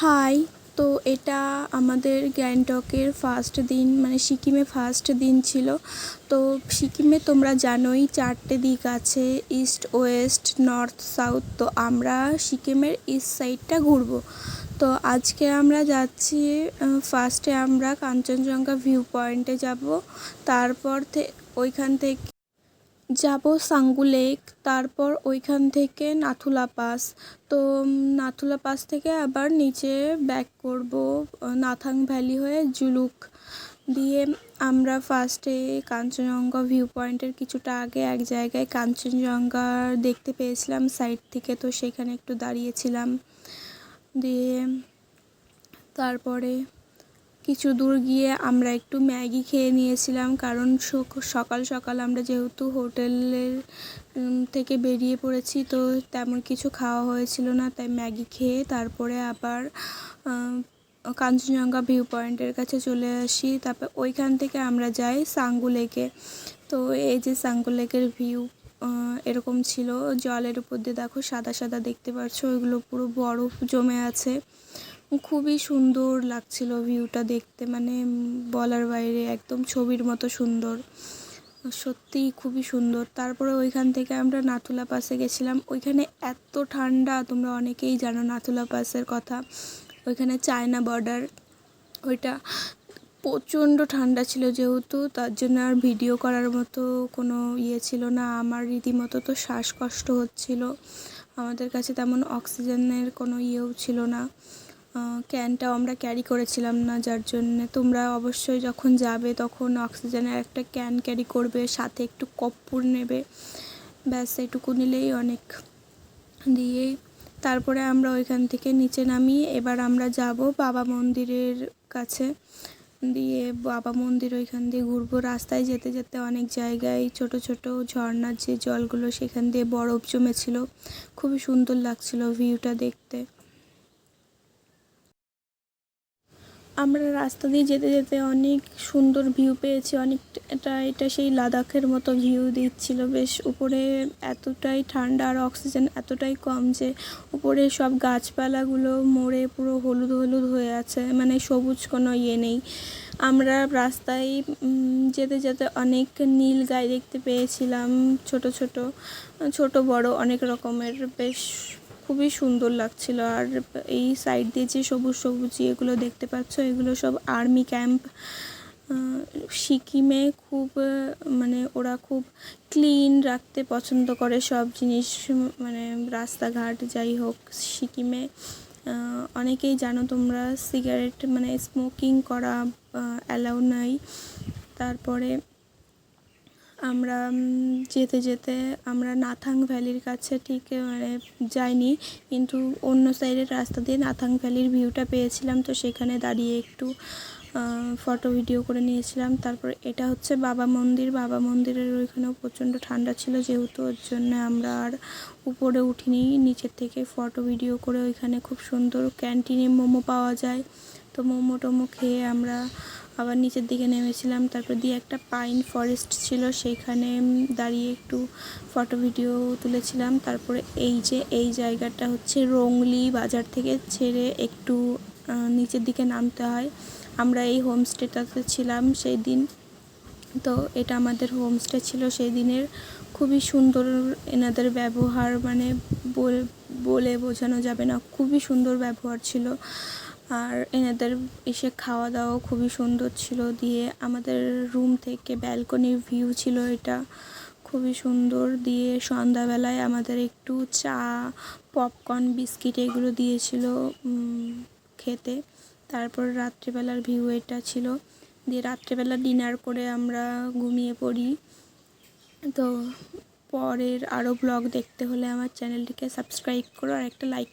High. তো এটা আমাদের গ্যাংটকের ফার্স্ট দিন, মানে সিকিমে ফার্স্ট দিন ছিল। তো সিকিমে তোমরা জানোই 4টে দিক আছে, ইস্ট, ওয়েস্ট, নর্থ, সাউথ। তো আমরা সিকিমের ইস্ট সাইডটা ঘুরবো। তো আজকে আমরা যাচ্ছি, ফার্স্টে আমরা কাঞ্চনজঙ্ঘা ভিউ পয়েন্টে যাব, তারপর ওইখান থেকে যাব সাঙ্গু লেক, তারপর ওইখান থেকে নাথুলা পাস। তো নাথুলা পাস থেকে আবার নিচে ব্যাক করব নাথাং ভ্যালি হয়ে জুলুক দিয়ে। আমরা ফার্স্টে কাঞ্চনজঙ্ঘা ভিউ পয়েন্টের কিছুটা আগে এক জায়গায় কাঞ্চনজঙ্ঘা দেখতে পেয়েছিলাম সাইড থেকে, তো সেখানে একটু দাঁড়িয়েছিলাম। দিয়ে তারপরে কিছু দূর গিয়ে আমরা একটু ম্যাগি খেয়ে নিয়েছিলাম, কারণ সকাল সকাল আমরা যেহেতু হোটেলের থেকে বেরিয়ে পড়েছি, তো তেমন কিছু খাওয়া হয়েছিল না, তাই ম্যাগি খেয়ে তারপরে আবার কাঞ্চনজঙ্ঘা ভিউ পয়েন্টের কাছে চলে আসি। তারপর ওইখান থেকে আমরা যাই সাঙ্গু লেকে। তো এই যে সাঙ্গু লেকের ভিউ এরকম ছিল, জলের উপর দিয়ে দেখো সাদা সাদা দেখতে পাচ্ছ, ওইগুলো পুরো বরফ জমে আছে। খুবই সুন্দর লাগছিল ভিউটা দেখতে, মানে বলার বাইরে, একদম ছবির মতো সুন্দর, সত্যিই খুবই সুন্দর। তারপরে ওইখান থেকে আমরা নাথুলা পাসে গেছিলাম। ওইখানে এত ঠান্ডা, তোমরা অনেকেই জানো নাথুলা পাসের কথা, ওইখানে চায়না বর্ডার, ওইটা প্রচণ্ড ঠান্ডা ছিল যেহেতু, তার জন্য আর ভিডিও করার মতো কোনো ছিল না। আমার রীতিমতো তো শ্বাসকষ্ট হচ্ছিল, আমাদের কাছে তেমন অক্সিজেনের কোনো ছিল না, ক্যানটাও আমরা ক্যারি করেছিলাম না, যার জন্যে তোমরা অবশ্যই যখন যাবে তখন অক্সিজেনের একটা ক্যান ক্যারি করবে, সাথে একটু কর্পূর নেবে, ব্যাস এটুকু নিলেই অনেক। দিয়ে তারপরে আমরা ওইখান থেকে নিচে নামি, এবার আমরা যাব বাবা মন্দিরের কাছে। দিয়ে বাবা মন্দির ওইখান দিয়ে ঘুরবো। রাস্তায় যেতে যেতে অনেক জায়গায় ছোট ছোট ঝর্ণার যে জলগুলো, সেখান দিয়ে বরফ জমেছিল, খুবই সুন্দর লাগছিল ভিউটা দেখতে। আমরা রাস্তা দিয়ে যেতে যেতে অনেক সুন্দর ভিউ পেয়েছি, এটা সেই লাদাখের মতো ভিউ দিচ্ছিল। বেশ উপরে এতটাই ঠান্ডা আর অক্সিজেন এতটাই কম যে উপরে সব গাছপালাগুলো মরে পুরো হলুদ হলুদ হয়ে আছে, মানে সবুজ কোনো নেই। আমরা রাস্তায় যেতে যেতে অনেক নীল গাই দেখতে পেয়েছিলাম, ছোট ছোট ছোট বড় অনেক রকমের, বেশ খুবই সুন্দর লাগছিল। আর এই সাইড দিয়ে যে সবুজ সবুজ এগুলো দেখতে পাচ্ছ, এগুলো সব আর্মি ক্যাম্প। সিকিমে খুব মানে ওরা খুব ক্লিন রাখতে পছন্দ করে সব জিনিস, মানে রাস্তাঘাট যাই হোক। সিকিমে অনেকেই জানো তোমরা, সিগারেট মানে স্মোকিং করা অ্যালাউ নাই। তারপরে আমরা যেতে যেতে আমরা নাথাং ভ্যালির কাছে ঠিক মানে যাইনি, কিন্তু অন্য সাইডের রাস্তা দিয়ে নাথাং ভ্যালির ভিউটা পেয়েছিলাম, তো সেখানে দাঁড়িয়ে একটু ফটো ভিডিও করে নিয়েছিলাম। তারপর এটা হচ্ছে বাবা মন্দির। বাবা মন্দিরের ওইখানেও প্রচণ্ড ঠান্ডা ছিল যেহেতু, ওর জন্য আমরা আর উপরে উঠিনি, নিচের থেকে ফটো ভিডিও করে। ওইখানে খুব সুন্দর ক্যান্টিনে মোমো পাওয়া যায়, তো মোমো টোমো খেয়ে আমরা আবার নিচের দিকে নেমেছিলাম। তারপর দিয়ে একটা পাইন ফরেস্ট ছিল, সেইখানে দাঁড়িয়ে একটু ফটো ভিডিও তুলেছিলাম। তারপরে এই জায়গাটা হচ্ছে রংলি বাজার থেকে ছেড়ে একটু নিচের দিকে নামতে হয়। আমরা এই হোমস্টেটাতে ছিলাম সেই দিন, তো এটা আমাদের হোমস্টে ছিল সেই দিনের। খুবই সুন্দর এনাদের ব্যবহার, মানে বলে বোঝানো যাবে না, খুবই সুন্দর ব্যবহার ছিল। আর এনাদের এসে খাওয়া দাওয়া খুবই সুন্দর ছিল। দিয়ে আমাদের রুম থেকে ব্যালকনির ভিউ ছিল, এটা খুবই সুন্দর। দিয়ে সন্ধ্যাবেলায় আমাদের একটু চা, পপকর্ন, বিস্কিট এগুলো দিয়েছিল খেতে। তারপর রাত্রিবেলার ভিউ এটা ছিল। দিয়ে রাত্রিবেলা ডিনার করে আমরা ঘুমিয়ে পড়ি। তো পরের আরও ব্লগ দেখতে হলে আমার চ্যানেলটিকে সাবস্ক্রাইব করো আর একটা লাইক